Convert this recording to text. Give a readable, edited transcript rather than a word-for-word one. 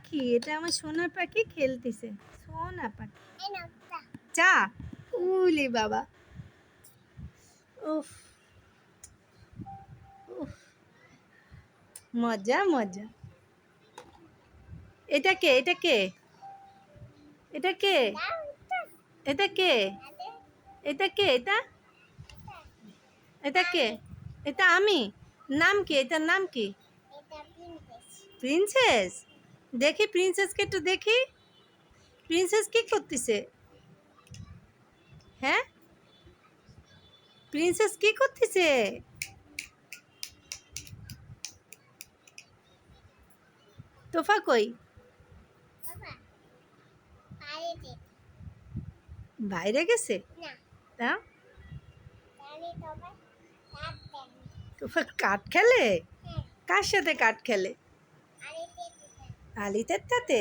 পাখি, এটা আমার সোনা পাখি খেলতেছে। সোনা পাখি চা। উলি বাবা, উফ উফ, মজা মজা। এটা কে? এটা কে? এটা কে? এটা কে? এটা কে? এটা এটা কে? এটা আমি। নাম কি? এটার নাম কি? প্রিন্সেস। দেখি প্রিন্সেসকে একটু দেখি। প্রিন্সেস কি করতেছে? হ্যাঁ, প্রিন্সেস কি করতেছে? তোফা কই? বাইরে গেছে? তা তোফা কাঠ খেলে? কার সাথে কাঠ খেলে? আলিতের সাথে।